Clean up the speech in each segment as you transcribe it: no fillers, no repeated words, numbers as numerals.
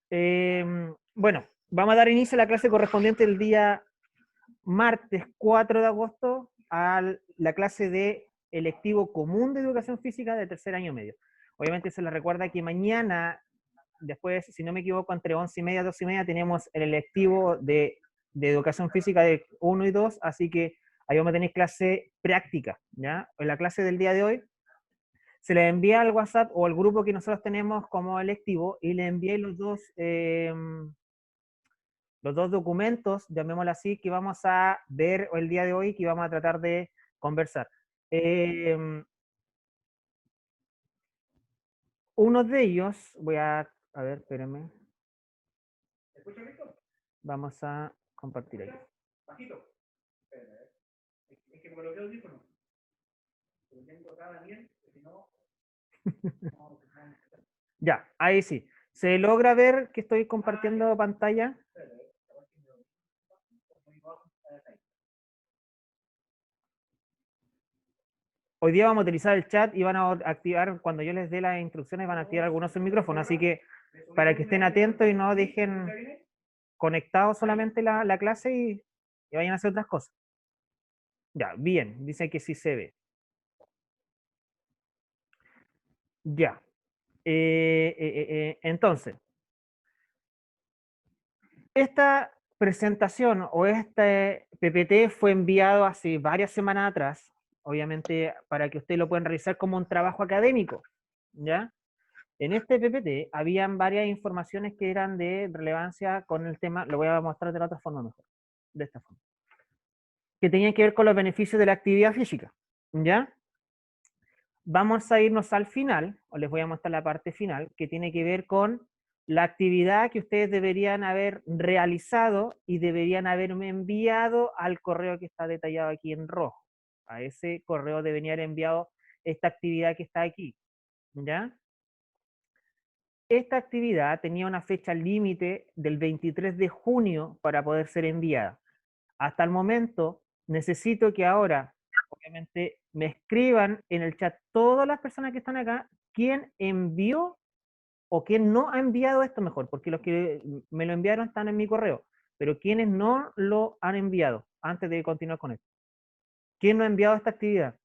Bueno, vamos a dar inicio a la clase correspondiente el día martes 4 de agosto a la clase de electivo común de educación física de tercer año medio. Obviamente se les recuerda que mañana, después, si no me equivoco, entre 11:30 y 12:30 tenemos el electivo de educación física de 1 y 2, así que ahí vamos a tener clase práctica, ¿ya? En la clase del día de hoy se le envía al WhatsApp o al grupo que nosotros tenemos como electivo y le envié los dos documentos, llamémoslo así, que vamos a ver el día de hoy, que vamos a tratar de conversar. Uno de ellos, a ver, espérenme. Vamos a compartir aquí. Bajito. Es que coloqué audífonos. Ya, ahí sí. ¿Se logra ver que estoy compartiendo pantalla? Hoy día vamos a utilizar el chat y van a activar, cuando yo les dé las instrucciones, van a activar algunos el micrófono, así que para que estén atentos y no dejen conectado solamente la clase y vayan a hacer otras cosas. Ya, bien, dice que sí se ve. Ya. Entonces, esta presentación o este PPT fue enviado hace varias semanas atrás, obviamente para que ustedes lo puedan realizar como un trabajo académico, ¿ya? En este PPT habían varias informaciones que eran de relevancia con el tema, lo voy a mostrar de la otra forma mejor, de esta forma, que tenían que ver con los beneficios de la actividad física, ¿ya? Vamos a irnos al final, o les voy a mostrar la parte final, que tiene que ver con la actividad que ustedes deberían haber realizado y deberían haberme enviado al correo que está detallado aquí en rojo. A ese correo debería haber enviado esta actividad que está aquí, ¿ya? Esta actividad tenía una fecha límite del 23 de junio para poder ser enviada. Hasta el momento, necesito que ahora, obviamente, me escriban en el chat todas las personas que están acá, quién envió o quién no ha enviado esto mejor, porque los que me lo enviaron están en mi correo, pero quienes no lo han enviado, antes de continuar con esto. ¿Quién no ha enviado esta actividad?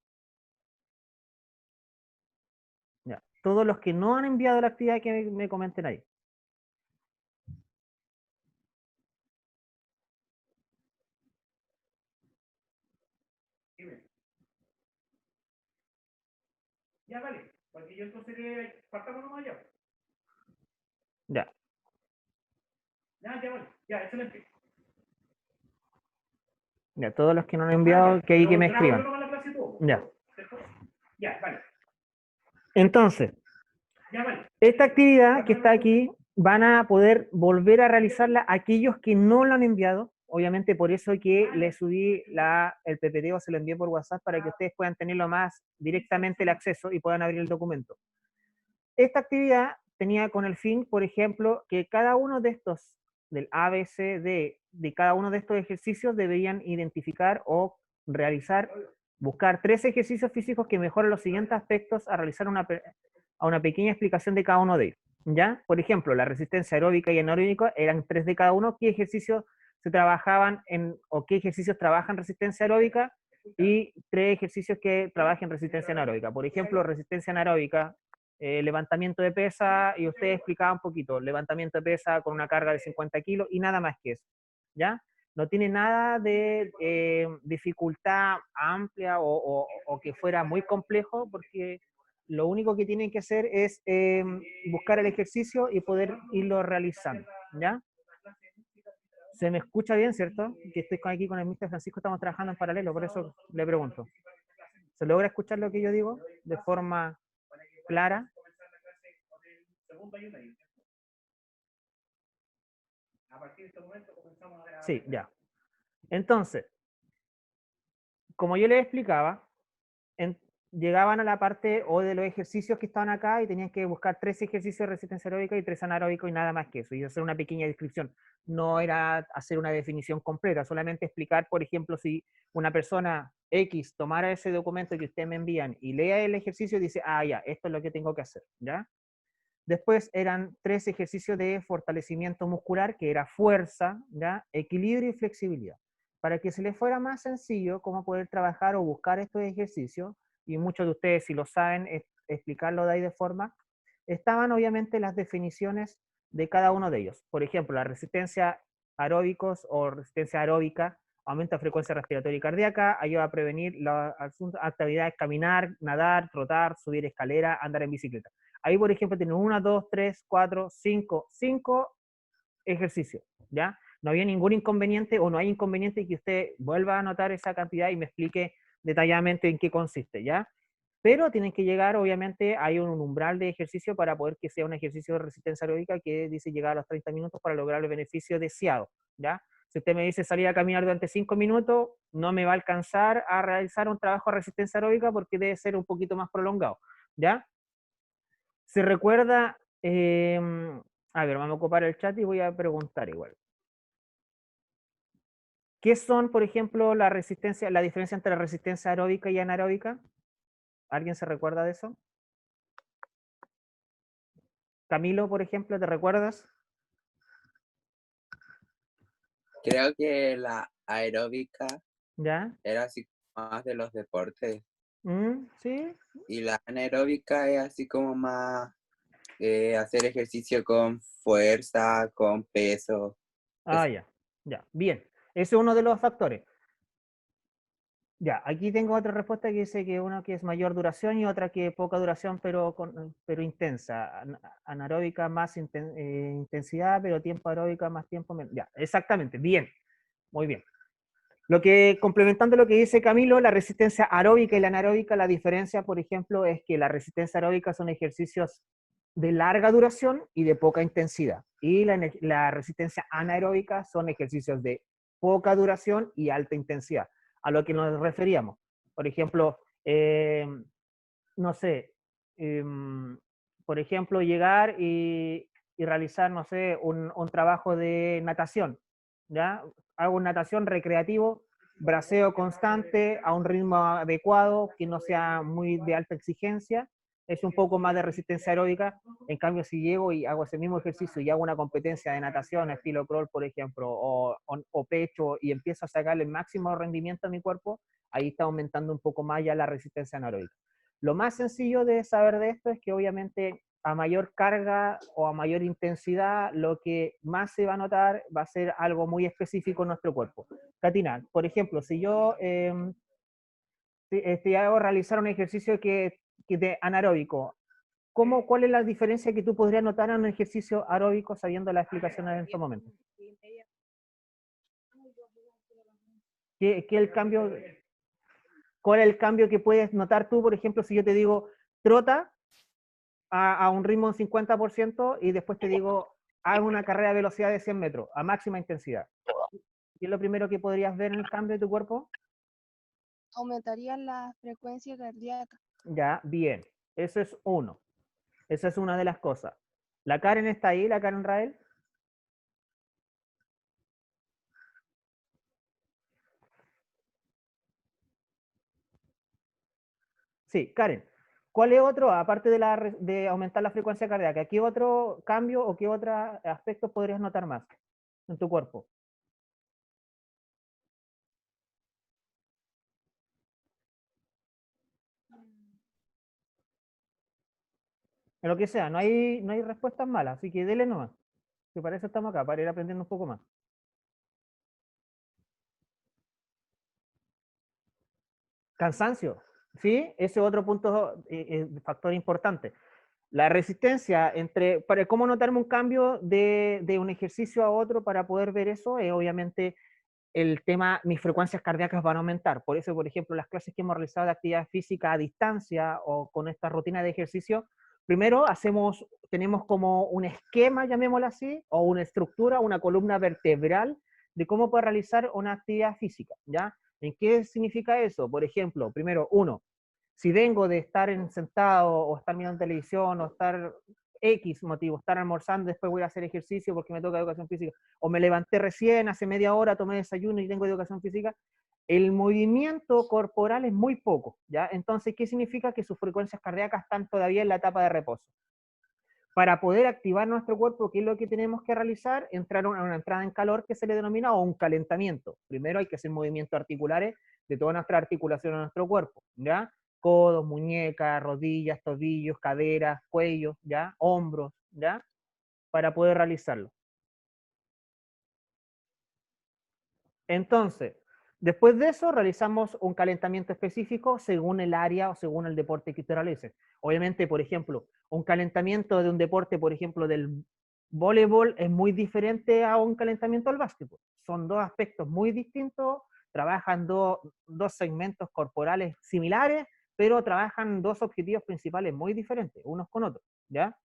Ya. Todos los que no han enviado la actividad que me comenten ahí. Ya, vale, porque yo entonces partamos nomás ya. Ya. Ya, ya, vale. Ya, excelente. Ya, todos los que no han enviado, que ahí que me escriban. Ya. Ya, vale. Entonces, ya, vale. Esta actividad que está aquí, van a poder volver a realizarla aquellos que no lo han enviado. Obviamente por eso que le subí el PPT o se lo envié por WhatsApp para que ustedes puedan tenerlo más directamente el acceso y puedan abrir el documento. Esta actividad tenía con el fin, por ejemplo, que cada uno de estos, del A, B, C, D, de cada uno de estos ejercicios deberían identificar o realizar, buscar 3 ejercicios físicos que mejoren los siguientes aspectos a realizar una pequeña explicación de cada uno de ellos. ¿Ya? Por ejemplo, la resistencia aeróbica y anaeróbica eran 3 de cada uno. ¿Qué ejercicios se trabajaban o qué ejercicios trabajan resistencia aeróbica? Y 3 ejercicios que trabajen resistencia anaeróbica. Por ejemplo, resistencia anaeróbica, levantamiento de pesa, y usted explicaba un poquito, levantamiento de pesa con una carga de 50 kilos y nada más que eso, ¿ya? No tiene nada de dificultad amplia o que fuera muy complejo, porque lo único que tienen que hacer es buscar el ejercicio y poder irlo realizando, ¿ya? ¿Se me escucha bien, cierto? Que estoy aquí con el Mr. Francisco, estamos trabajando en paralelo, por eso le pregunto. ¿Se logra escuchar lo que yo digo de forma clara? Sí, ya. Entonces, como yo les explicaba, llegaban a la parte o de los ejercicios que estaban acá y tenían que buscar 3 ejercicios de resistencia aeróbica y 3 anaeróbicos y nada más que eso, y hacer una pequeña descripción. No era hacer una definición completa, solamente explicar, por ejemplo, si una persona X tomara ese documento que ustedes me envían y lea el ejercicio y dice, ah, ya, esto es lo que tengo que hacer, ¿ya? Después eran 3 ejercicios de fortalecimiento muscular, que era fuerza, ¿ya? Equilibrio y flexibilidad. Para que se les fuera más sencillo cómo poder trabajar o buscar estos ejercicios, y muchos de ustedes si lo saben, explicarlo de ahí de forma, estaban obviamente las definiciones de cada uno de ellos. Por ejemplo, la resistencia aeróbicos o resistencia aeróbica aumenta frecuencia respiratoria y cardíaca, ayuda a prevenir las actividades caminar, nadar, trotar, subir escalera, andar en bicicleta. Ahí, por ejemplo, tienen 1, 2, 3, 4, 5 ejercicios, ¿ya? No había ningún inconveniente o no hay inconveniente que usted vuelva a anotar esa cantidad y me explique detalladamente en qué consiste, ¿ya? Pero tienen que llegar, obviamente, hay un umbral de ejercicio para poder que sea un ejercicio de resistencia aeróbica que dice llegar a los 30 minutos para lograr el beneficio deseado, ¿ya? Si usted me dice salir a caminar durante 5 minutos, no me va a alcanzar a realizar un trabajo de resistencia aeróbica porque debe ser un poquito más prolongado, ¿ya? Se recuerda, a ver, vamos a ocupar el chat y voy a preguntar igual. ¿Qué son, por ejemplo, la diferencia entre la resistencia aeróbica y anaeróbica? ¿Alguien se recuerda de eso? Camilo, por ejemplo, ¿te recuerdas? Creo que la aeróbica ¿Ya? era así más de los deportes. Sí. Y la anaeróbica es así como más hacer ejercicio con fuerza, con peso. Ah, ya. Ya. Bien. Ese es uno de los factores. Ya, aquí tengo otra respuesta que dice que una que es mayor duración y otra que poca duración, pero intensa. Anaeróbica más intensidad, pero tiempo aeróbica más tiempo menos. Ya, exactamente. Bien. Muy bien. Complementando lo que dice Camilo, la resistencia aeróbica y la anaeróbica, la diferencia, por ejemplo, es que la resistencia aeróbica son ejercicios de larga duración y de poca intensidad. Y la resistencia anaeróbica son ejercicios de poca duración y alta intensidad. A lo que nos referíamos. Por ejemplo, no sé, eh, por ejemplo, llegar y realizar, no sé, un trabajo de natación, ¿ya? Hago natación recreativo, braceo constante, a un ritmo adecuado, que no sea muy de alta exigencia, es un poco más de resistencia aeróbica. En cambio, si llego y hago ese mismo ejercicio y hago una competencia de natación, estilo crawl, por ejemplo, o pecho, y empiezo a sacarle el máximo rendimiento a mi cuerpo, ahí está aumentando un poco más ya la resistencia anaeróbica. Lo más sencillo de saber de esto es que obviamente a mayor carga o a mayor intensidad, lo que más se va a notar va a ser algo muy específico en nuestro cuerpo. Katina, por ejemplo, si yo te hago realizar un ejercicio que de anaeróbico, ¿cuál es la diferencia que tú podrías notar en un ejercicio aeróbico sabiendo la explicación en estos momentos? ¿Qué el cambio, ¿Cuál es el cambio que puedes notar tú, por ejemplo, si yo te digo trota a un ritmo de 50% y después te digo haz una carrera de velocidad de 100 metros a máxima intensidad? ¿Qué es lo primero que podrías ver en el cambio de tu cuerpo? Aumentaría la frecuencia cardíaca. Ya, bien. Eso es uno. Esa es una de las cosas. ¿La Karen está ahí, la Karen Rael? Sí, Karen. ¿Cuál es otro, aparte de aumentar la frecuencia cardíaca, qué otro cambio o qué otros aspectos podrías notar más en tu cuerpo? En lo que sea, no hay respuestas malas, así que dele nomás. Que para eso estamos acá, para ir aprendiendo un poco más. Cansancio, ¿sí? Ese es otro punto, factor importante. La resistencia para cómo notarme un cambio de un ejercicio a otro para poder ver eso, es obviamente el tema, mis frecuencias cardíacas van a aumentar. Por eso, por ejemplo, las clases que hemos realizado de actividad física a distancia o con esta rutina de ejercicio, primero tenemos como un esquema, llamémoslo así, o una estructura, una columna vertebral de cómo poder realizar una actividad física, ¿ya? ¿En qué significa eso? Por ejemplo, primero, si vengo de estar sentado o estar mirando televisión o estar X motivo, estar almorzando, después voy a hacer ejercicio porque me toca educación física, o me levanté recién, hace media hora, tomé desayuno y tengo educación física, el movimiento corporal es muy poco, ¿ya? Entonces, ¿qué significa? Que sus frecuencias cardíacas están todavía en la etapa de reposo. Para poder activar nuestro cuerpo, ¿qué es lo que tenemos que realizar? Entrar a una entrada en calor que se le denomina o un calentamiento. Primero hay que hacer movimientos articulares de todas nuestras articulaciones de nuestro cuerpo, ¿ya? Codos, muñecas, rodillas, tobillos, caderas, cuello, ¿ya? Hombros, ¿ya? Para poder realizarlo. Entonces, después de eso realizamos un calentamiento específico según el área o según el deporte que usted realice. Obviamente, por ejemplo, un calentamiento de un deporte, por ejemplo, del voleibol es muy diferente a un calentamiento del básquetbol. Son dos aspectos muy distintos, trabajan dos segmentos corporales similares, pero trabajan dos objetivos principales muy diferentes, unos con otros, ¿ya?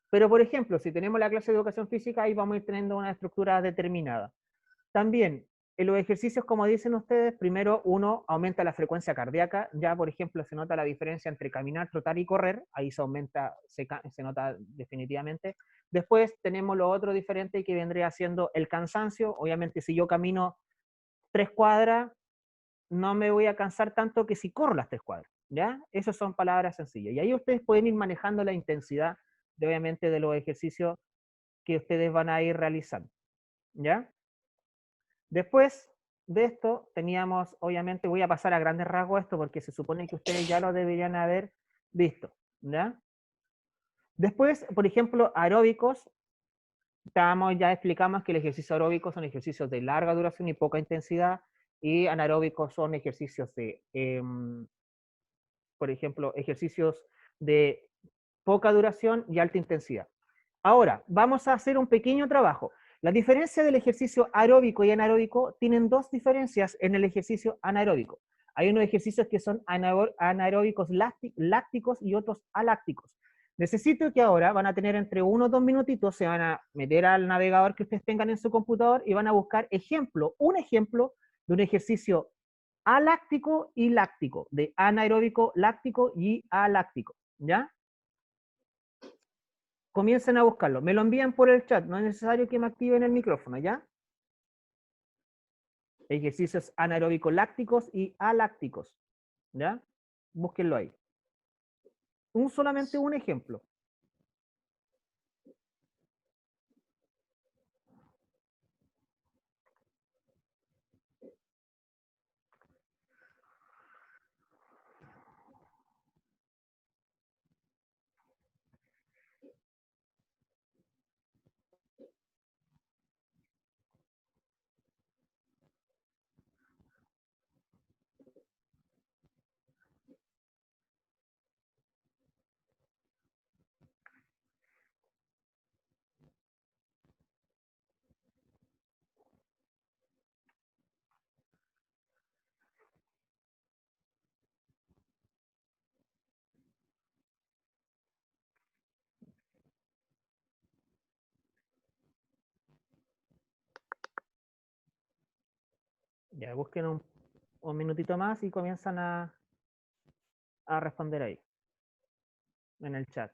Pero, por ejemplo, si tenemos la clase de educación física, ahí vamos a ir teniendo una estructura determinada. También, en los ejercicios, como dicen ustedes, primero uno aumenta la frecuencia cardíaca, ya por ejemplo se nota la diferencia entre caminar, trotar y correr, ahí se aumenta, se nota definitivamente. Después tenemos lo otro diferente que vendría siendo el cansancio, obviamente si yo camino 3 cuadras, no me voy a cansar tanto que si corro las 3 cuadras, ¿ya? Esas son palabras sencillas. Y ahí ustedes pueden ir manejando la intensidad, obviamente, de los ejercicios que ustedes van a ir realizando, ¿ya? Después de esto teníamos, obviamente, voy a pasar a grandes rasgos esto porque se supone que ustedes ya lo deberían haber visto, ¿ya? Después, por ejemplo, aeróbicos, ya explicamos que el ejercicio aeróbico son ejercicios de larga duración y poca intensidad, y anaeróbicos son ejercicios de, por ejemplo, ejercicios de poca duración y alta intensidad. Ahora, vamos a hacer un pequeño trabajo. La diferencia del ejercicio aeróbico y anaeróbico tienen dos diferencias en el ejercicio anaeróbico. Hay unos ejercicios que son anaeróbicos lácticos y otros alácticos. Necesito que ahora van a tener entre 1 o 2 minutitos, se van a meter al navegador que ustedes tengan en su computador y van a buscar un ejemplo de un ejercicio aláctico y láctico, de anaeróbico, láctico y aláctico, ¿ya? Comiencen a buscarlo. Me lo envían por el chat, no es necesario que me activen el micrófono, ¿ya? Ejercicios anaeróbicos lácticos y alácticos, ¿ya? Búsquenlo ahí. Solamente un ejemplo. Ya, busquen un minutito más y comienzan a responder ahí, en el chat.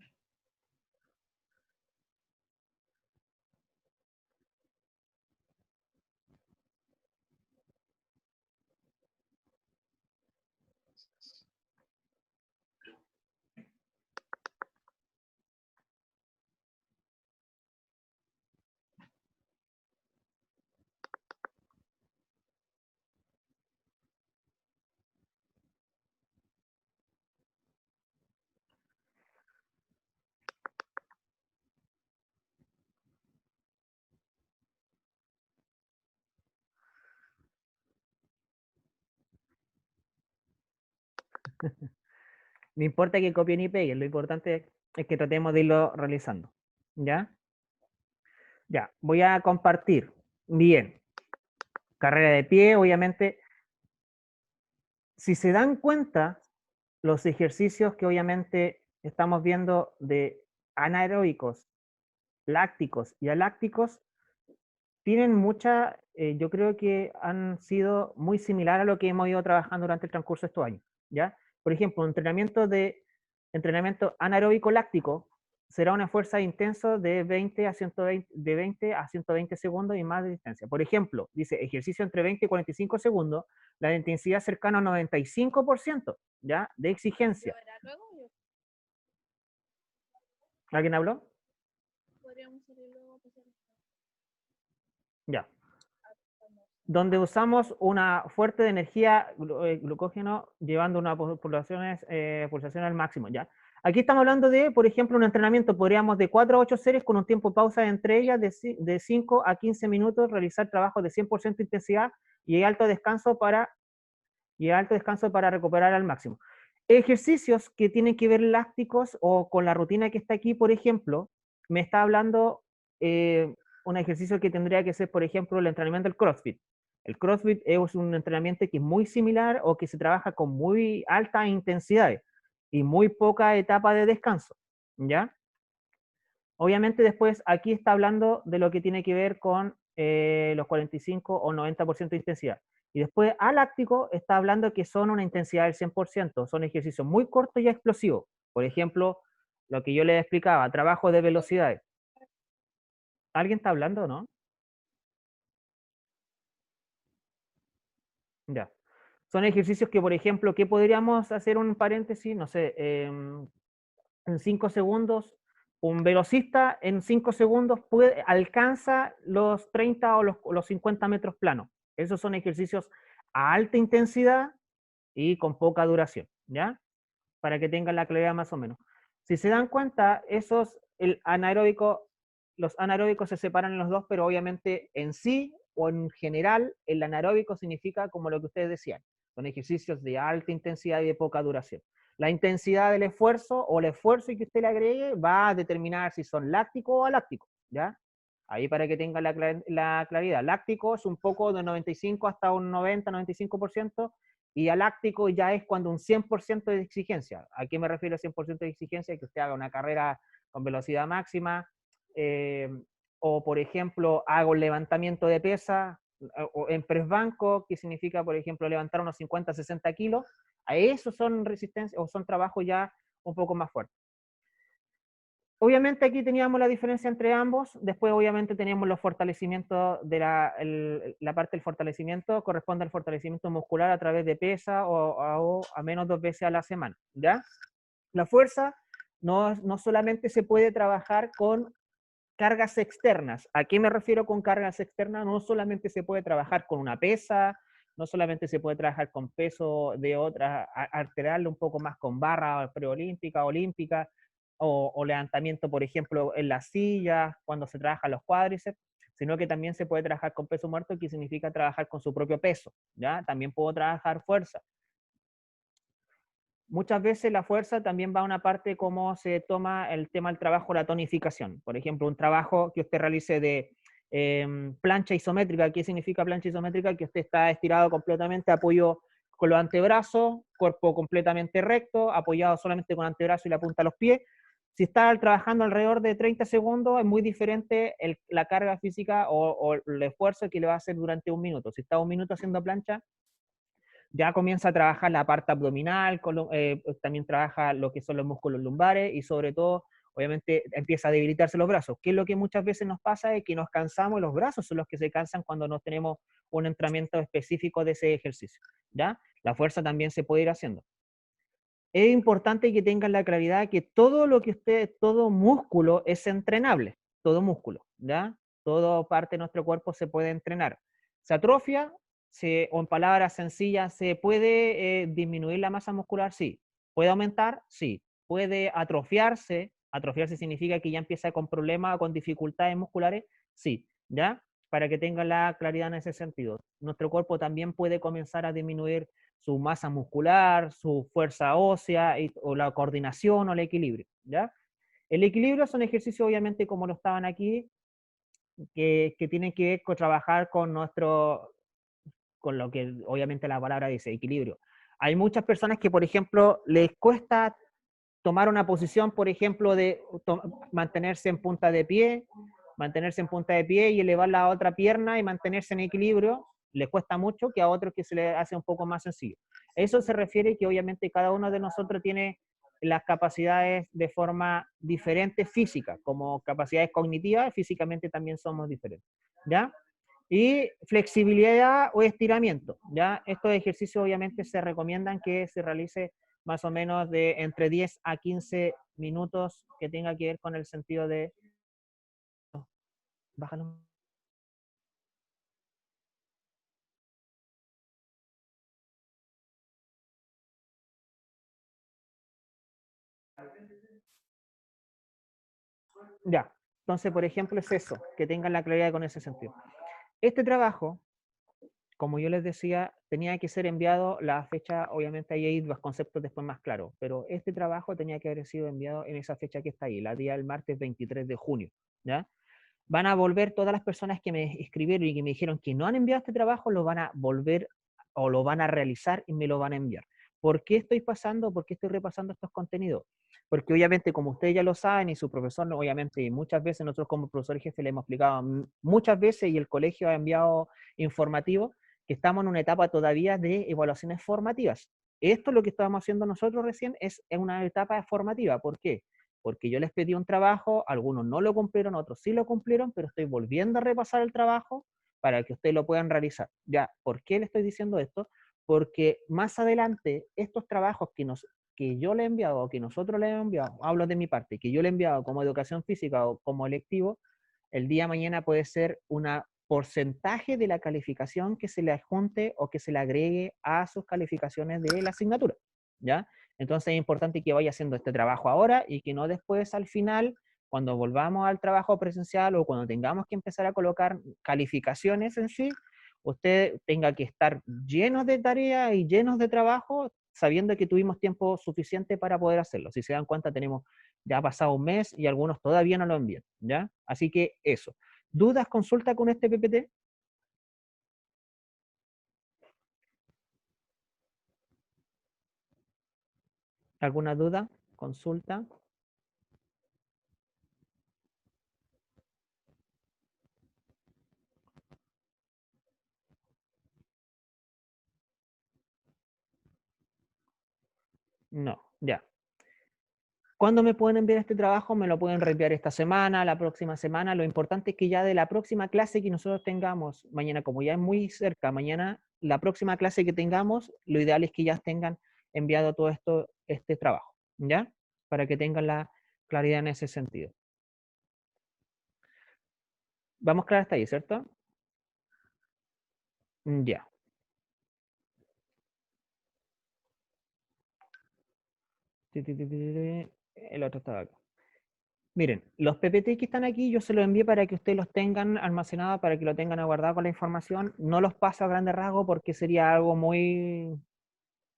No importa que copien y peguen, lo importante es que tratemos de irlo realizando, ¿ya? Ya, voy a compartir. Bien. Carrera de pie, obviamente. Si se dan cuenta, los ejercicios que obviamente estamos viendo de anaeróbicos, lácticos y alácticos, tienen yo creo que han sido muy similares a lo que hemos ido trabajando durante el transcurso de estos años, ¿ya? Por ejemplo, entrenamiento anaeróbico láctico será una fuerza intenso de 20 a 120 segundos y más de distancia. Por ejemplo, dice ejercicio entre 20 y 45 segundos, la intensidad cercana al 95%, ¿ya? De exigencia. ¿Alguien habló? Podríamos salir luego a pasear. Ya. Donde usamos una fuerte de energía glucógeno llevando una pulsación al máximo, ¿ya? Aquí estamos hablando de, por ejemplo, un entrenamiento, podríamos de 4 a 8 series con un tiempo de pausa entre ellas de 5 a 15 minutos, realizar trabajos de 100% intensidad y alto descanso para recuperar al máximo. Ejercicios que tienen que ver lácticos o con la rutina que está aquí, por ejemplo, me está hablando un ejercicio que tendría que ser, por ejemplo, el entrenamiento del CrossFit. El CrossFit es un entrenamiento que es muy similar o que se trabaja con muy alta intensidad y muy poca etapa de descanso, ¿ya? Obviamente después aquí está hablando de lo que tiene que ver con los 45 o 90% de intensidad. Y después aláctico está hablando que son una intensidad del 100%, son ejercicios muy cortos y explosivos. Por ejemplo, lo que yo les explicaba, trabajo de velocidades. ¿Alguien está hablando o no? Ya. Son ejercicios que, por ejemplo, ¿qué podríamos hacer un paréntesis? No sé, en 5 segundos, un velocista en 5 segundos alcanza los 30 o los 50 metros planos. Esos son ejercicios a alta intensidad y con poca duración, ¿ya? Para que tengan la claridad más o menos. Si se dan cuenta, los anaeróbicos se separan en los dos, pero obviamente en sí o en general, el anaeróbico significa como lo que ustedes decían, son ejercicios de alta intensidad y de poca duración. La intensidad del esfuerzo o el esfuerzo que usted le agregue va a determinar si son lácticos o alácticos, ¿ya? Ahí para que tengan la claridad. Láctico es un poco de 95 hasta un 90-95%, y aláctico ya es cuando un 100% de exigencia. ¿A qué me refiero a 100% de exigencia? Que usted haga una carrera con velocidad máxima, o por ejemplo, hago un levantamiento de pesa, o en press banco, que significa, por ejemplo, levantar unos 50-60 kilos, a eso son resistencia o son trabajos ya un poco más fuertes. Obviamente aquí teníamos la diferencia entre ambos, después obviamente teníamos los fortalecimientos de la parte del fortalecimiento, corresponde al fortalecimiento muscular a través de pesa o a menos 2 veces a la semana, ¿ya? La fuerza no solamente se puede trabajar con cargas externas. ¿A qué me refiero con cargas externas? No solamente se puede trabajar con una pesa, no solamente se puede trabajar con peso de otra, alterarlo un poco más con barra preolímpica, olímpica, o levantamiento, por ejemplo, en las sillas, cuando se trabaja los cuádriceps, sino que también se puede trabajar con peso muerto, que significa trabajar con su propio peso, ¿ya? También puedo trabajar fuerza. Muchas veces la fuerza también va a una parte como se toma el tema del trabajo, la tonificación. Por ejemplo, un trabajo que usted realice de plancha isométrica. ¿Qué significa plancha isométrica? Que usted está estirado completamente, apoyo con los antebrazos, cuerpo completamente recto, apoyado solamente con antebrazo y la punta de los pies. Si está trabajando alrededor de 30 segundos, es muy diferente la carga física o el esfuerzo que le va a hacer durante un minuto. Si está un minuto haciendo plancha, ya comienza a trabajar la parte abdominal, también trabaja lo que son los músculos lumbares y sobre todo, obviamente, empieza a debilitarse los brazos. ¿Qué es lo que muchas veces nos pasa? Es que nos cansamos y los brazos son los que se cansan cuando no tenemos un entrenamiento específico de ese ejercicio, ¿ya? La fuerza también se puede ir haciendo. Es importante que tengan la claridad que todo músculo es entrenable, todo músculo, ¿ya? Todo parte de nuestro cuerpo se puede entrenar. Se atrofia, o en palabras sencillas, ¿se puede disminuir la masa muscular? Sí. ¿Puede aumentar? Sí. ¿Puede atrofiarse? Atrofiarse significa que ya empieza con problemas o con dificultades musculares. Sí, ¿ya? Para que tengan la claridad en ese sentido. Nuestro cuerpo también puede comenzar a disminuir su masa muscular, su fuerza ósea, o la coordinación o el equilibrio, ¿ya? El equilibrio son ejercicios, obviamente, como lo estaban aquí, que tienen que ver con trabajar con con lo que obviamente la palabra dice, equilibrio. Hay muchas personas que, por ejemplo, les cuesta tomar una posición, por ejemplo, de mantenerse en punta de pie y elevar la otra pierna y mantenerse en equilibrio, les cuesta mucho, que a otros que se les hace un poco más sencillo. Eso se refiere que obviamente cada uno de nosotros tiene las capacidades de forma diferente física, como capacidades cognitivas, físicamente también somos diferentes, ¿ya? Y flexibilidad o estiramiento, ¿ya? Estos ejercicios obviamente se recomiendan que se realice más o menos de entre 10 a 15 minutos que tenga que ver con el sentido de... Bájalo. Ya, entonces, por ejemplo, es eso, que tengan la claridad con ese sentido. Este trabajo, como yo les decía, tenía que ser enviado, la fecha, obviamente ahí hay los conceptos después más claros, pero este trabajo tenía que haber sido enviado en esa fecha que está ahí, la día del martes 23 de junio, ¿ya? Van a volver todas las personas que me escribieron y que me dijeron que no han enviado este trabajo, lo van a volver o lo van a realizar y me lo van a enviar. ¿Por qué estoy pasando? ¿Por qué estoy repasando estos contenidos? Porque obviamente, como ustedes ya lo saben, y su profesor, obviamente, y muchas veces nosotros como profesor jefe le hemos explicado muchas veces, y el colegio ha enviado informativo, que estamos en una etapa todavía de evaluaciones formativas. Esto lo que estábamos haciendo nosotros recién es en una etapa formativa. ¿Por qué? Porque yo les pedí un trabajo, algunos no lo cumplieron, otros sí lo cumplieron, pero estoy volviendo a repasar el trabajo para que ustedes lo puedan realizar. Ya, ¿por qué le estoy diciendo esto? Porque más adelante estos trabajos que yo le he enviado o que nosotros le hemos enviado, hablo de mi parte, que yo le he enviado como educación física o como electivo, el día de mañana puede ser un porcentaje de la calificación que se le adjunte o que se le agregue a sus calificaciones de la asignatura, ¿ya? Entonces es importante que vaya haciendo este trabajo ahora y que no después al final, cuando volvamos al trabajo presencial o cuando tengamos que empezar a colocar calificaciones en sí, usted tenga que estar llenos de tareas y llenos de trabajo, sabiendo que tuvimos tiempo suficiente para poder hacerlo. Si se dan cuenta, tenemos ya ha pasado un mes y algunos todavía no lo envían, ¿ya? Así que eso. ¿Dudas, consulta con este PPT? ¿Alguna duda? ¿Consulta? No, ya. ¿Cuándo me pueden enviar este trabajo? Me lo pueden reenviar esta semana, la próxima semana. Lo importante es que ya de la próxima clase que nosotros tengamos, mañana, como ya es muy cerca, mañana, la próxima clase que tengamos, lo ideal es que ya tengan enviado todo esto, este trabajo, ¿ya? Para que tengan la claridad en ese sentido. Vamos claro hasta ahí, ¿cierto? Ya. El otro estaba acá. Miren, los PPT que están aquí yo se los envié para que ustedes los tengan almacenados, para que lo tengan aguardado con la información. No los paso a grandes rasgos porque sería algo muy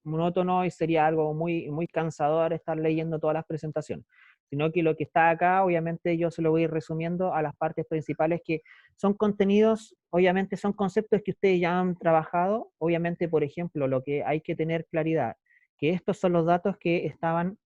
monótono y sería algo muy, muy cansador estar leyendo todas las presentaciones. Sino que lo que está acá, obviamente yo se lo voy a ir resumiendo a las partes principales que son contenidos, obviamente son conceptos que ustedes ya han trabajado. Obviamente, por ejemplo, lo que hay que tener claridad, que estos son los datos que estaban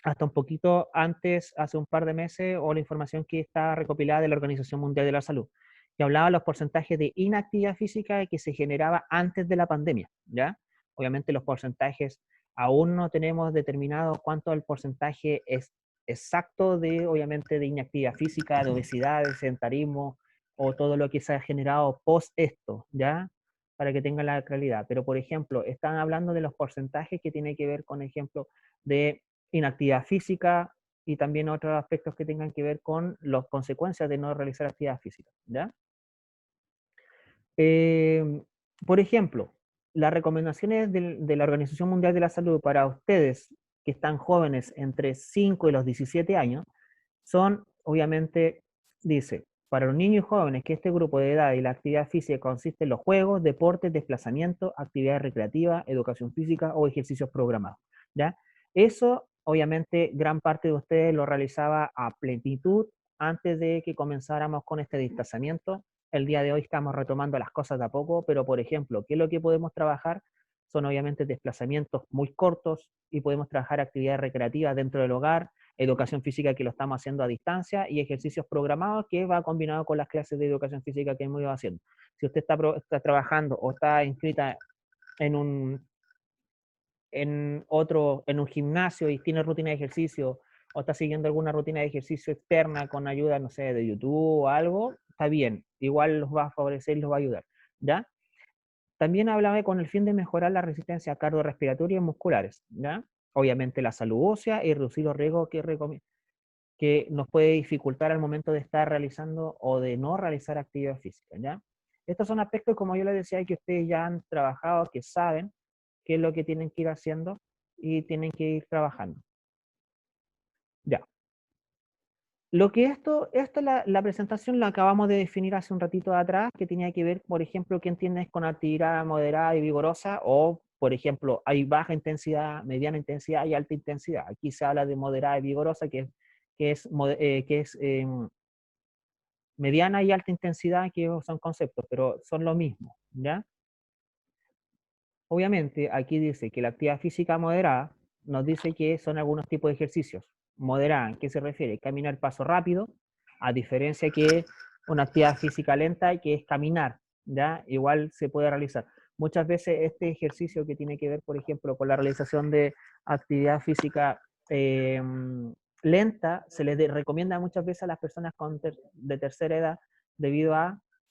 hasta un poquito antes, hace un par de meses, o la información que está recopilada de la Organización Mundial de la Salud, que hablaba de los porcentajes de inactividad física que se generaba antes de la pandemia, ¿ya? Obviamente los porcentajes aún no tenemos determinado cuánto el porcentaje es exacto de, obviamente, de inactividad física, de obesidad, de sedentarismo, o todo lo que se ha generado post esto, ¿ya? Para que tengan la claridad. Pero, por ejemplo, están hablando de los porcentajes que tiene que ver con, ejemplo, de inactividad física y también otros aspectos que tengan que ver con las consecuencias de no realizar actividad física, ¿ya? Por ejemplo, las recomendaciones de la Organización Mundial de la Salud para ustedes que están jóvenes entre 5 y los 17 años son, obviamente, dice, para los niños y jóvenes que este grupo de edad y la actividad física consiste en los juegos, deportes, desplazamiento, actividades recreativas, educación física o ejercicios programados, ¿ya? Eso, obviamente, gran parte de ustedes lo realizaba a plenitud antes de que comenzáramos con este distanciamiento. El día de hoy estamos retomando las cosas de a poco, pero, por ejemplo, ¿qué es lo que podemos trabajar? Son, obviamente, desplazamientos muy cortos y podemos trabajar actividades recreativas dentro del hogar, educación física que lo estamos haciendo a distancia y ejercicios programados que va combinado con las clases de educación física que hemos ido haciendo. Si usted está trabajando o está inscrita en en un gimnasio y tiene rutina de ejercicio o está siguiendo alguna rutina de ejercicio externa con ayuda, no sé, de YouTube o algo, está bien, igual los va a favorecer y los va a ayudar, ¿ya? También hablaba con el fin de mejorar la resistencia cardiorrespiratoria y musculares, ¿ya? obviamente la salud ósea y reducir los riesgos que nos puede dificultar al momento de estar realizando o de no realizar actividad física, ¿ya? Estos son aspectos, como yo les decía, que ustedes ya han trabajado, que saben qué es lo que tienen que ir haciendo y tienen que ir trabajando. Ya. Lo que la presentación la acabamos de definir hace un ratito atrás, que tenía que ver, por ejemplo, qué entiendes con actividad moderada y vigorosa, o, por ejemplo, hay baja intensidad, mediana intensidad y alta intensidad. Aquí se habla de moderada y vigorosa, que es mediana y alta intensidad, que son conceptos, pero son lo mismo, ¿ya? Obviamente, aquí dice que la actividad física moderada nos dice que son algunos tipos de ejercicios. Moderada, ¿en qué se refiere? Caminar paso rápido, a diferencia que una actividad física lenta, que es caminar, ¿ya? Igual se puede realizar. Muchas veces este ejercicio que tiene que ver, por ejemplo, con la realización de actividad física lenta, se les recomienda muchas veces a las personas de tercera edad, debido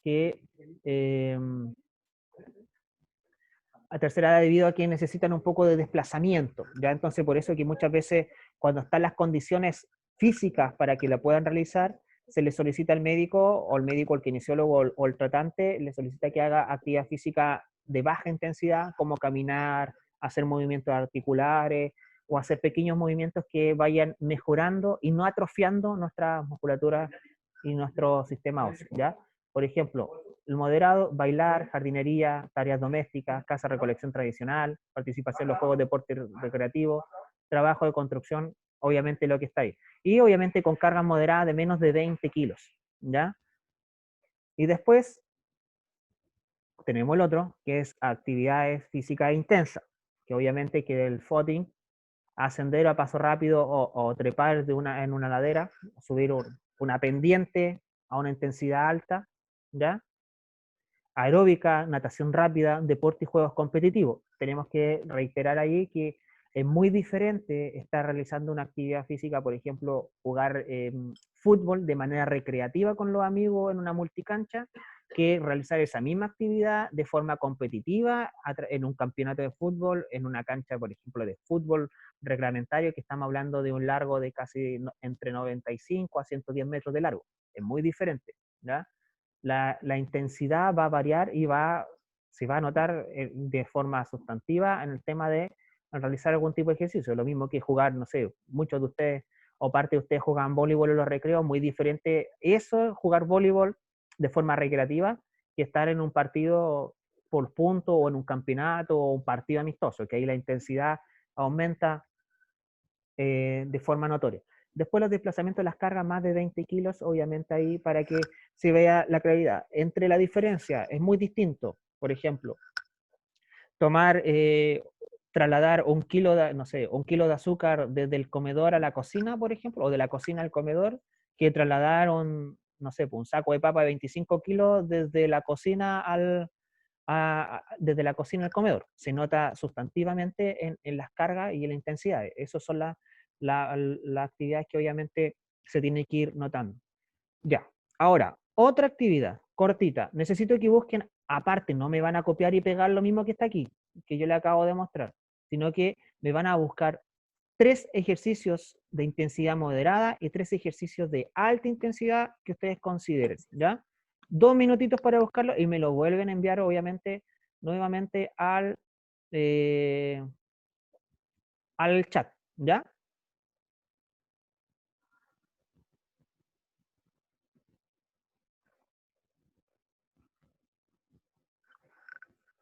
que eh, a tercera edad debido a que necesitan un poco de desplazamiento, ¿ya? Entonces, por eso que muchas veces cuando están las condiciones físicas para que la puedan realizar, se le solicita al médico, o el médico, el kinesiólogo o el tratante, le solicita que haga actividad física de baja intensidad, como caminar, hacer movimientos articulares, o hacer pequeños movimientos que vayan mejorando y no atrofiando nuestra musculatura y nuestro sistema óseo, ¿ya? Por ejemplo, el moderado, bailar, jardinería, tareas domésticas, casa recolección tradicional, participación en los juegos de deporte recreativo, trabajo de construcción, obviamente lo que está ahí. Y obviamente con cargas moderadas de menos de 20 kilos, ¿ya? Y después tenemos el otro, que es actividades físicas intensas, que obviamente que el footing, ascender a paso rápido o trepar en una ladera, subir una pendiente a una intensidad alta, ¿ya? Aeróbica, natación rápida, deporte y juegos competitivos. Tenemos que reiterar ahí que es muy diferente estar realizando una actividad física, por ejemplo, jugar fútbol de manera recreativa con los amigos en una multicancha, que realizar esa misma actividad de forma competitiva en un campeonato de fútbol, en una cancha, por ejemplo, de fútbol reglamentario, que estamos hablando de un largo de casi entre 95 a 110 metros de largo. Es muy diferente, ¿ya? La intensidad va a variar y se va a notar de forma sustantiva en el tema de realizar algún tipo de ejercicio. Lo mismo que jugar, no sé, muchos de ustedes o parte de ustedes juegan voleibol en los recreos, muy diferente eso, jugar voleibol de forma recreativa, que estar en un partido por punto o en un campeonato o un partido amistoso, que ahí la intensidad aumenta de forma notoria. Después los desplazamientos de las cargas más de 20 kilos, obviamente ahí para que se vea la claridad. Entre la diferencia es muy distinto, por ejemplo, tomar, trasladar un kilo de, no sé, un kilo de azúcar desde el comedor a la cocina, por ejemplo, o de la cocina al comedor, que trasladar no sé, un saco de papa de 25 kilos desde la cocina desde la cocina al comedor. Se nota sustantivamente en las cargas y en la intensidad. Esas son las actividades que obviamente se tiene que ir notando. Ya. Ahora, otra actividad cortita. Necesito que busquen, aparte, no me van a copiar y pegar lo mismo que está aquí, que yo le acabo de mostrar, sino que me van a buscar 3 ejercicios de intensidad moderada y 3 ejercicios de alta intensidad que ustedes consideren, ¿ya? 2 minutitos para buscarlo y me lo vuelven a enviar, obviamente, nuevamente eh, al chat, ¿ya?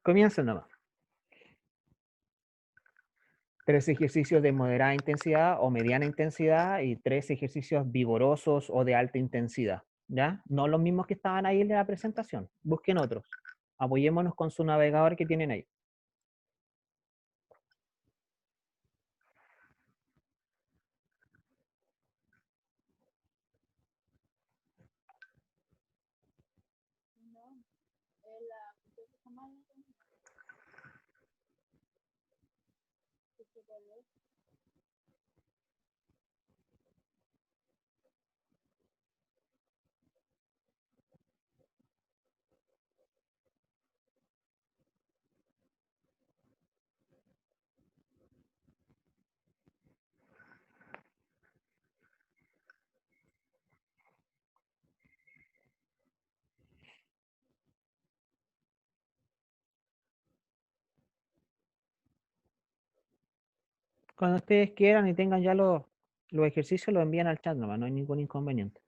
Comiencen nomás. 3 ejercicios de moderada intensidad o mediana intensidad y 3 ejercicios vigorosos o de alta intensidad, ¿ya? No los mismos que estaban ahí en la presentación. Busquen otros. Apoyémonos con su navegador que tienen ahí. No, la biblioteca más Cuando ustedes quieran y tengan ya los ejercicios, los envían al chat nomás, no hay ningún inconveniente.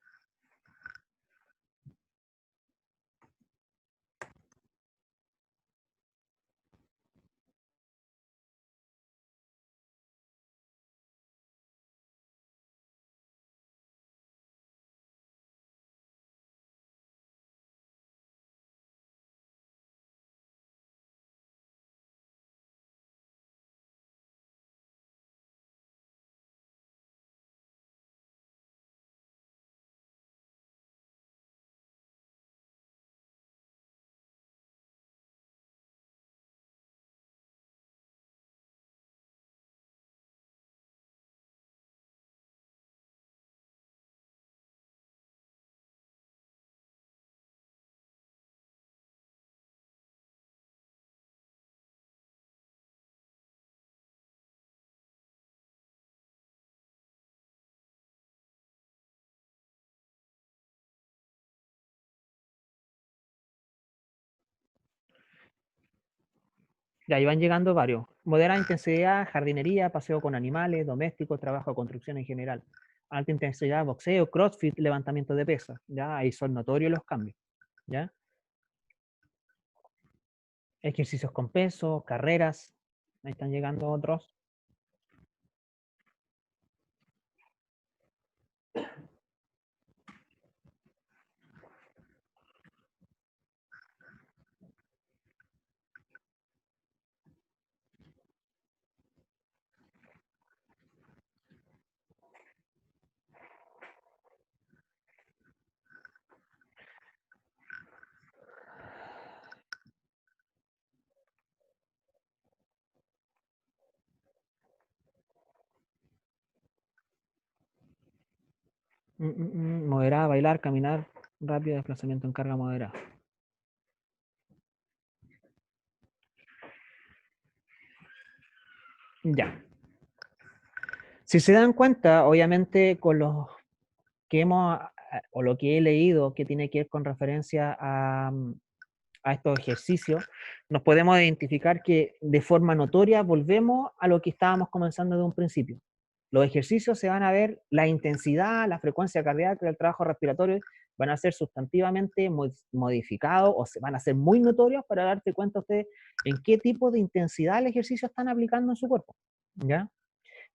Ya, ahí van llegando varios. Moderada intensidad, jardinería, paseo con animales, domésticos, trabajo de construcción en general. Alta intensidad, boxeo, crossfit, levantamiento de pesas. Ya, ahí son notorios los cambios. ¿Ya? Ejercicios con peso, carreras. Ahí están llegando otros. Moderada, bailar, caminar, rápido, desplazamiento en carga moderada. Ya. Si se dan cuenta, obviamente con los que hemos, o lo que he leído que tiene que ver con referencia a estos ejercicios, nos podemos identificar que de forma notoria volvemos a lo que estábamos comenzando de un principio. Los ejercicios se van a ver, la intensidad, la frecuencia cardíaca, el trabajo respiratorio van a ser sustantivamente modificados o se van a ser muy notorios para darte cuenta ustedes en qué tipo de intensidad el ejercicio están aplicando en su cuerpo. ¿Ya?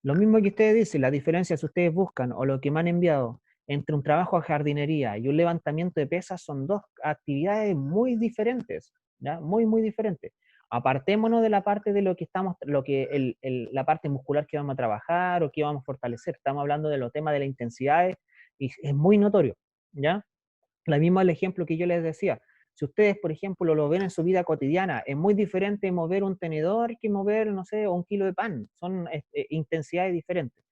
Lo mismo que ustedes dicen, la diferencia si ustedes buscan o lo que me han enviado entre un trabajo de jardinería y un levantamiento de pesas son dos actividades muy diferentes, ¿ya? Muy, muy diferentes. Apartémonos de la parte de lo que estamos, la parte muscular que vamos a trabajar o que vamos a fortalecer. Estamos hablando de los temas de las intensidades y es muy notorio, ¿ya? La misma el ejemplo que yo les decía. Si ustedes, por ejemplo, lo ven en su vida cotidiana, es muy diferente mover un tenedor que mover, no sé, 1 kilo de pan. Son intensidades diferentes.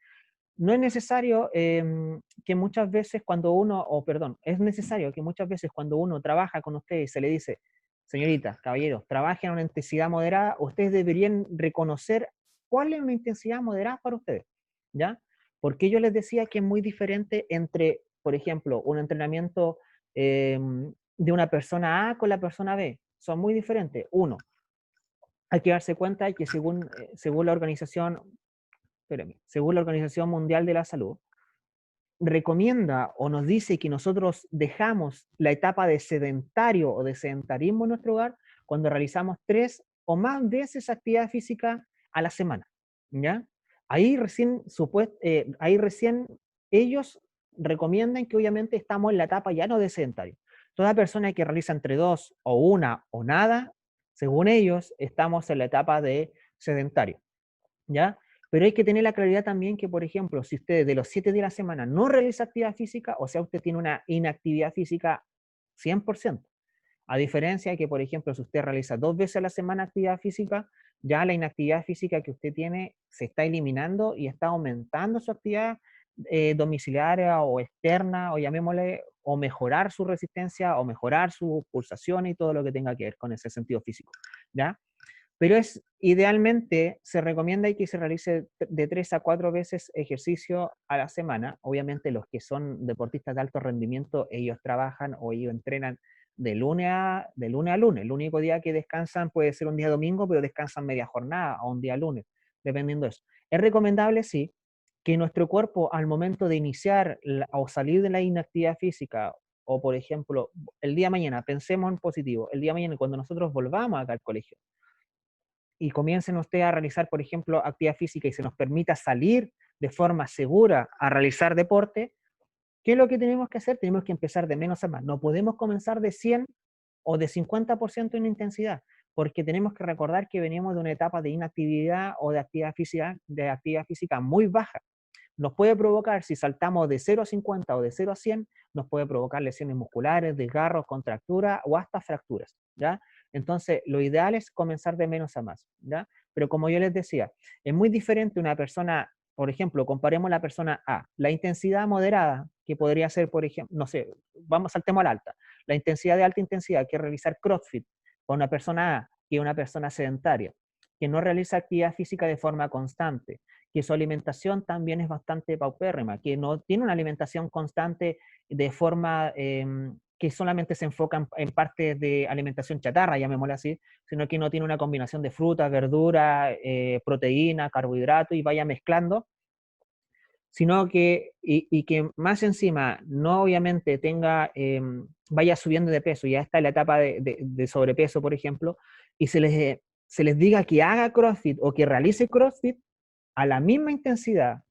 No es necesario que muchas veces cuando uno, o perdón, es necesario que muchas veces cuando uno trabaja con ustedes y se le dice, señoritas, caballeros, trabajen a una intensidad moderada, ustedes deberían reconocer cuál es una intensidad moderada para ustedes, ¿ya? Porque yo les decía que es muy diferente entre, por ejemplo, un entrenamiento de una persona A con la persona B. Son muy diferentes. Uno, hay que darse cuenta de que según la organización, según la Organización Mundial de la Salud, recomienda o nos dice que nosotros dejamos la etapa de sedentario o de sedentarismo en nuestro hogar cuando realizamos 3 o más veces actividad física a la semana, ¿ya? Ahí recién ellos recomiendan que obviamente estamos en la etapa ya no de sedentario. Toda persona que realiza entre 2 o 1 o nada, según ellos, estamos en la etapa de sedentario, ¿ya? Pero hay que tener la claridad también que, por ejemplo, si usted de los 7 días de la semana no realiza actividad física, o sea, usted tiene una inactividad física 100%. A diferencia de que, por ejemplo, si usted realiza 2 veces a la semana actividad física, ya la inactividad física que usted tiene se está eliminando y está aumentando su actividad domiciliaria o externa, o llamémosle, o mejorar su resistencia, o mejorar su pulsación y todo lo que tenga que ver con ese sentido físico, ¿ya? Pero idealmente se recomienda que se realice de 3 a 4 veces ejercicio a la semana. Obviamente los que son deportistas de alto rendimiento, ellos trabajan o ellos entrenan de lunes a lunes. El único día que descansan puede ser un día domingo, pero descansan media jornada o un día lunes, dependiendo de eso. Es recomendable, sí, que nuestro cuerpo al momento de iniciar o salir de la inactividad física, o por ejemplo, el día de mañana, pensemos en positivo, el día de mañana cuando nosotros volvamos acá al colegio y comiencen ustedes a realizar, por ejemplo, actividad física y se nos permita salir de forma segura a realizar deporte, ¿qué es lo que tenemos que hacer? Tenemos que empezar de menos a más. No podemos comenzar de 100 o de 50% en intensidad, porque tenemos que recordar que venimos de una etapa de inactividad o de actividad física muy baja. Nos puede provocar, si saltamos de 0 a 50 o de 0 a 100, nos puede provocar lesiones musculares, desgarros, contracturas o hasta fracturas, ¿ya? Entonces, lo ideal es comenzar de menos a más, ¿ya? Pero como yo les decía, es muy diferente una persona, por ejemplo, comparemos la persona A, la intensidad moderada, que podría ser, por ejemplo, no sé, saltemos a la alta, la intensidad de alta intensidad, que es realizar CrossFit, para una persona A, que es una persona sedentaria, que no realiza actividad física de forma constante, que su alimentación también es bastante paupérrima, que no tiene una alimentación constante de forma que solamente se enfoca en partes de alimentación chatarra, llamémosla así, sino que no tiene una combinación de frutas, verduras, proteína, carbohidrato y vaya mezclando, sino que, y que más encima no obviamente tenga, vaya subiendo de peso, ya está en la etapa de sobrepeso, por ejemplo, y se les diga que haga CrossFit o que realice CrossFit, a la misma intensidad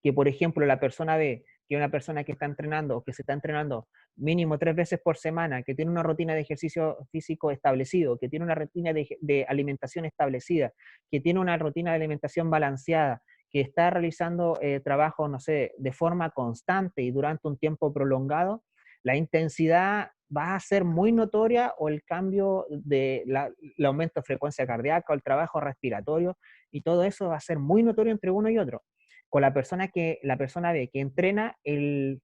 que, por ejemplo, la persona ve que una persona que está entrenando o que se está entrenando mínimo 3 veces por semana, que tiene una rutina de ejercicio físico establecido, que tiene una rutina de alimentación establecida, que tiene una rutina de alimentación balanceada, que está realizando trabajo, no sé, de forma constante y durante un tiempo prolongado, la intensidad va a ser muy notoria o el cambio el aumento de frecuencia cardíaca o el trabajo respiratorio y todo eso va a ser muy notorio entre uno y otro. Con la persona B que entrena, el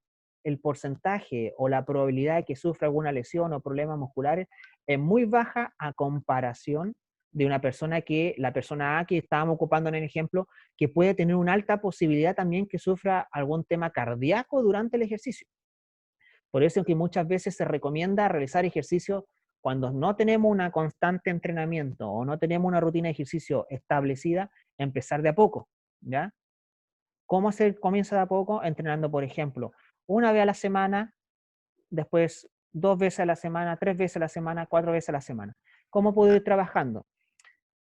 porcentaje o la probabilidad de que sufra alguna lesión o problemas musculares es muy baja a comparación de una persona la persona A que estábamos ocupando en el ejemplo, que puede tener una alta posibilidad también que sufra algún tema cardíaco durante el ejercicio. Por eso es que muchas veces se recomienda realizar ejercicio cuando no tenemos un constante entrenamiento o no tenemos una rutina de ejercicio establecida, empezar de a poco, ¿ya? ¿Cómo se comienza de a poco? Entrenando, por ejemplo, una vez a la semana, después 2 veces a la semana, 3 veces a la semana, 4 veces a la semana. ¿Cómo puedo ir trabajando?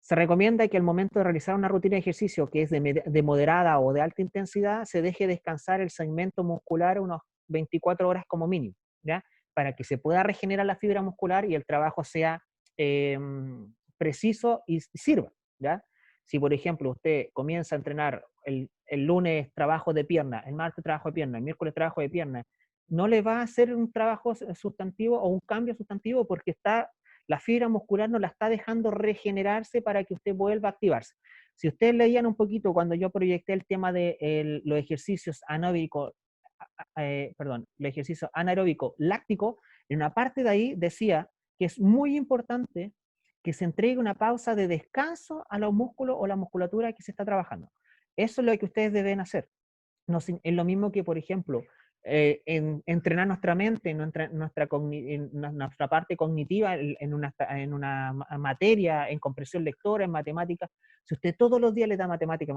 Se recomienda que al momento de realizar una rutina de ejercicio que es de moderada o de alta intensidad, se deje descansar el segmento muscular unos 24 horas como mínimo, ¿ya? Para que se pueda regenerar la fibra muscular y el trabajo sea eh, preciso y sirva, ¿ya? Si, por ejemplo, usted comienza a entrenar el lunes trabajo de pierna, el martes trabajo de pierna, el miércoles trabajo de pierna, no le va a hacer un trabajo sustantivo o un cambio sustantivo porque la fibra muscular no la está dejando regenerarse para que usted vuelva a activarse. Si ustedes leían un poquito cuando yo proyecté el tema de los ejercicios los ejercicios anaeróbico láctico, en una parte de ahí decía que es muy importante que se entregue una pausa de descanso a los músculos o la musculatura que se está trabajando. Eso es lo que ustedes deben hacer. No, es lo mismo que, por ejemplo, entrenar nuestra mente, nuestra parte cognitiva en una materia, en comprensión lectora, en matemáticas. Si usted todos los días le da matemática,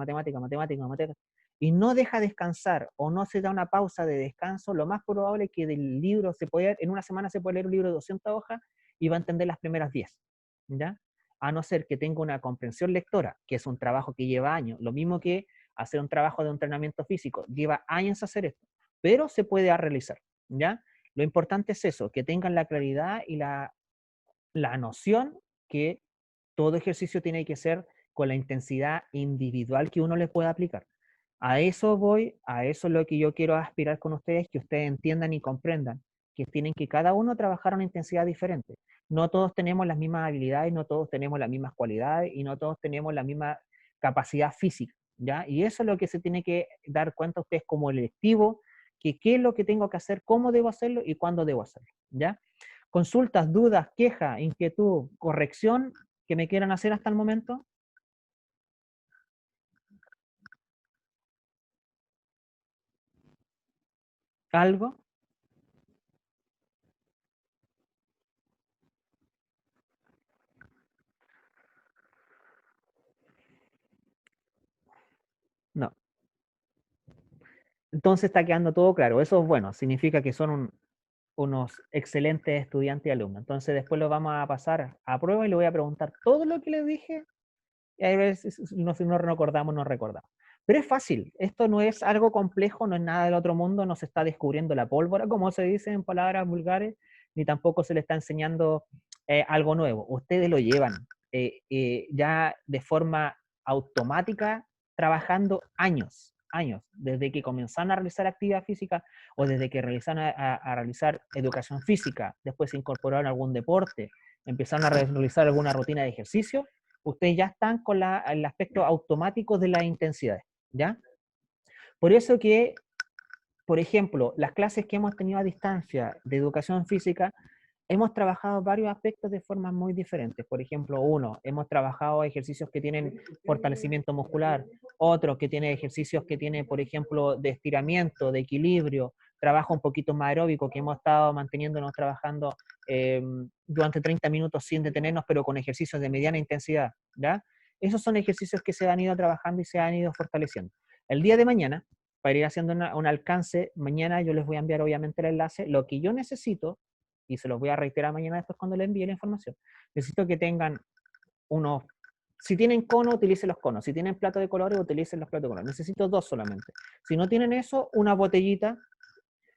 y no deja descansar o no se da una pausa de descanso, lo más probable es que del libro en una semana se puede leer un libro de 200 hojas y va a entender las primeras 10, ¿ya? A no ser que tenga una comprensión lectora, que es un trabajo que lleva años, lo mismo que hacer un trabajo de entrenamiento físico, lleva años hacer esto, pero se puede realizar, ¿ya? Lo importante es eso, que tengan la claridad y la noción que todo ejercicio tiene que ser con la intensidad individual que uno le pueda aplicar. A eso voy, a eso es lo que yo quiero aspirar con ustedes, que ustedes entiendan y comprendan que tienen que cada uno trabajar a una intensidad diferente. No todos tenemos las mismas habilidades, no todos tenemos las mismas cualidades y no todos tenemos la misma capacidad física, ¿ya? Y eso es lo que se tiene que dar cuenta ustedes como electivo, que qué es lo que tengo que hacer, cómo debo hacerlo y cuándo debo hacerlo, ¿ya? Consultas, dudas, queja, inquietud, corrección que me quieran hacer hasta el momento. ¿Algo? Entonces está quedando todo claro. Eso es bueno, significa que son unos excelentes estudiantes y alumnos. Entonces después lo vamos a pasar a prueba y le voy a preguntar todo lo que les dije y a veces si no recordamos, no recordamos. Pero es fácil, esto no es algo complejo, no es nada del otro mundo, no se está descubriendo la pólvora, como se dice en palabras vulgares, ni tampoco se le está enseñando algo nuevo. Ustedes lo llevan ya de forma automática, trabajando años, años, desde que comenzaron a realizar actividad física o desde que realizaron a realizar educación física, después se incorporaron a algún deporte, empezaron a realizar alguna rutina de ejercicio, ustedes ya están con el aspecto automático de las intensidades, ¿ya? Por eso que, por ejemplo, las clases que hemos tenido a distancia de educación física, hemos trabajado varios aspectos de formas muy diferentes. Por ejemplo, hemos trabajado ejercicios que tienen fortalecimiento muscular, otros que tienen ejercicios que tienen, por ejemplo, de estiramiento, de equilibrio, trabajo un poquito más aeróbico, que hemos estado manteniéndonos trabajando durante 30 minutos sin detenernos, pero con ejercicios de mediana intensidad, ¿ya? Esos son ejercicios que se han ido trabajando y se han ido fortaleciendo. El día de mañana, para ir haciendo un alcance, mañana yo les voy a enviar obviamente el enlace, lo que yo necesito y se los voy a reiterar mañana después cuando les envíe la información. Necesito que tengan unos, si tienen cono, utilicen los conos, si tienen plato de colores, utilicen los platos de colores. Necesito 2 solamente. Si no tienen eso, una botellita.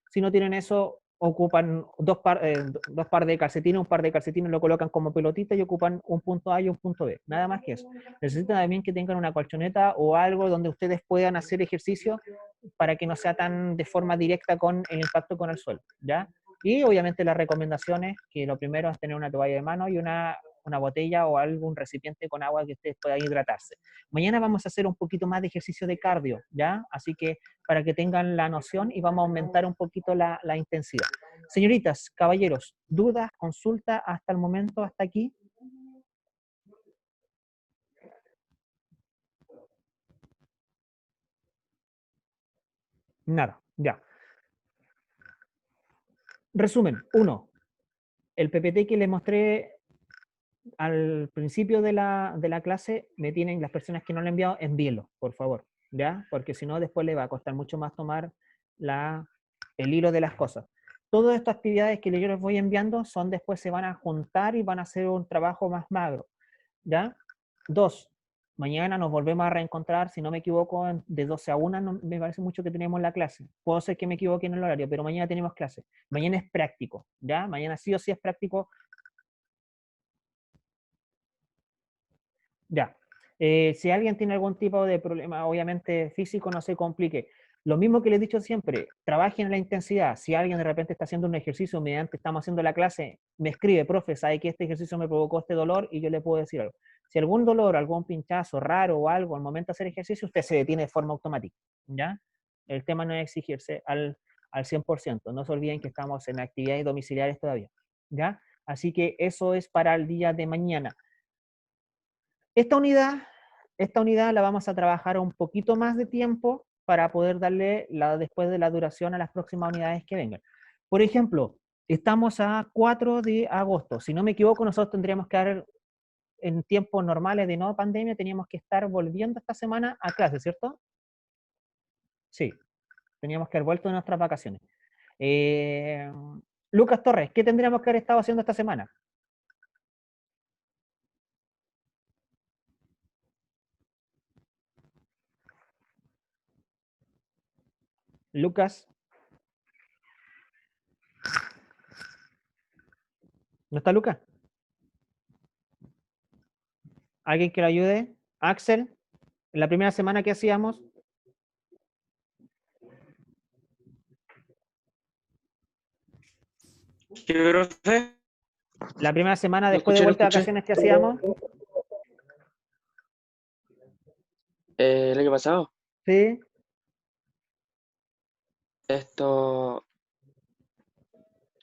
Si no tienen eso, ocupan dos par de calcetines, un par de calcetines lo colocan como pelotita y ocupan un punto A y un punto B. Nada más que eso. Necesitan también que tengan una colchoneta o algo donde ustedes puedan hacer ejercicio para que no sea tan de forma directa con el impacto con el suelo, ¿ya? Y obviamente las recomendaciones, que lo primero es tener una toalla de mano y una botella o algún recipiente con agua que ustedes puedan hidratarse. Mañana vamos a hacer un poquito más de ejercicio de cardio, ¿ya? Así que para que tengan la noción y vamos a aumentar un poquito la intensidad. Señoritas, caballeros, dudas, consulta hasta el momento, hasta aquí. Nada, ya. Resumen, 1. El PPT que les mostré al principio de la clase, me tienen, las personas que no lo han enviado, envíenlo, por favor, ¿ya? Porque si no, después le va a costar mucho más tomar el hilo de las cosas. Todas estas actividades que yo les voy enviando son después se van a juntar y van a hacer un trabajo más magro, ¿ya? 2. Mañana nos volvemos a reencontrar, si no me equivoco, de 12 a 1, no, me parece mucho que tenemos la clase. Puedo ser que me equivoque en el horario, pero mañana tenemos clase. Mañana es práctico, ¿ya? Mañana sí o sí es práctico. Ya. Si alguien tiene algún tipo de problema, obviamente físico, no se complique. Lo mismo que les he dicho siempre, trabajen en la intensidad. Si alguien de repente está haciendo un ejercicio mediante estamos haciendo la clase, me escribe, profe, sabe que este ejercicio me provocó este dolor y yo le puedo decir algo. Si algún dolor, algún pinchazo raro o algo al momento de hacer ejercicio, usted se detiene de forma automática, ¿ya? El tema no es exigirse al 100%. No se olviden que estamos en actividades domiciliares todavía, ¿ya? Así que eso es para el día de mañana. Esta unidad la vamos a trabajar un poquito más de tiempo para poder darle después de la duración a las próximas unidades que vengan. Por ejemplo, estamos a 4 de agosto. Si no me equivoco, nosotros tendríamos que dar en tiempos normales de no pandemia, teníamos que estar volviendo esta semana a clase, ¿cierto? Sí, teníamos que haber vuelto de nuestras vacaciones. Lucas Torres, ¿qué tendríamos que haber estado haciendo esta semana? Lucas. ¿No está Lucas? ¿Alguien que lo ayude? Axel, en la primera semana que hacíamos. ¿Qué, profe? La primera semana Lo después de escuché, lo vuelta de escuché. vacaciones que hacíamos. El año pasado, Sí,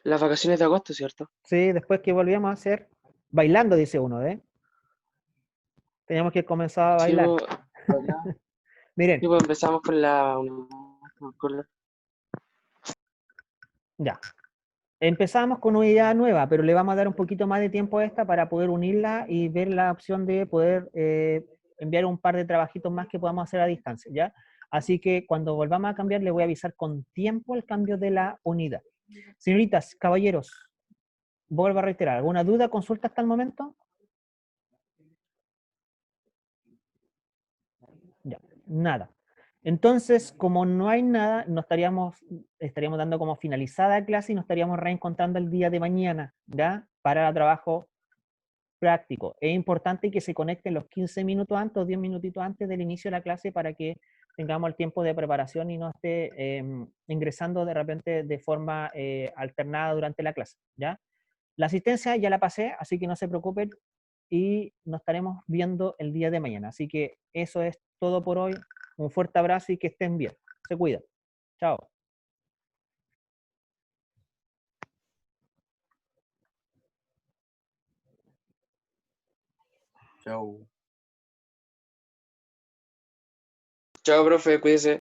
las vacaciones de agosto, ¿cierto? sí, después que volvíamos a hacer. Bailando, dice uno, ¿eh? Teníamos que comenzar a Sí, bailar. sí, Miren, pues empezamos con la. ya. Empezamos con una idea nueva, pero le vamos a dar un poquito más de tiempo a esta para poder unirla y ver la opción de poder enviar un par de trabajitos más que podamos hacer a distancia, ¿ya? Así que cuando volvamos a cambiar, le voy a avisar con tiempo el cambio de la unidad. Señoritas, caballeros, vuelvo a reiterar, ¿alguna duda, consulta hasta el momento? Ya, nada. Entonces, como no hay nada, estaríamos dando como finalizada la clase y nos estaríamos reencontrando el día de mañana, ¿ya? Para el trabajo práctico. Es importante que se conecten los 15 minutos antes o 10 minutitos antes del inicio de la clase para que tengamos el tiempo de preparación y no esté ingresando de repente de forma alternada durante la clase, ¿ya? La asistencia ya la pasé, así que no se preocupen y nos estaremos viendo el día de mañana. Así que eso es todo por hoy. Un fuerte abrazo y que estén bien. Se cuidan. Chao. Chau. Chao, profe, cuídese.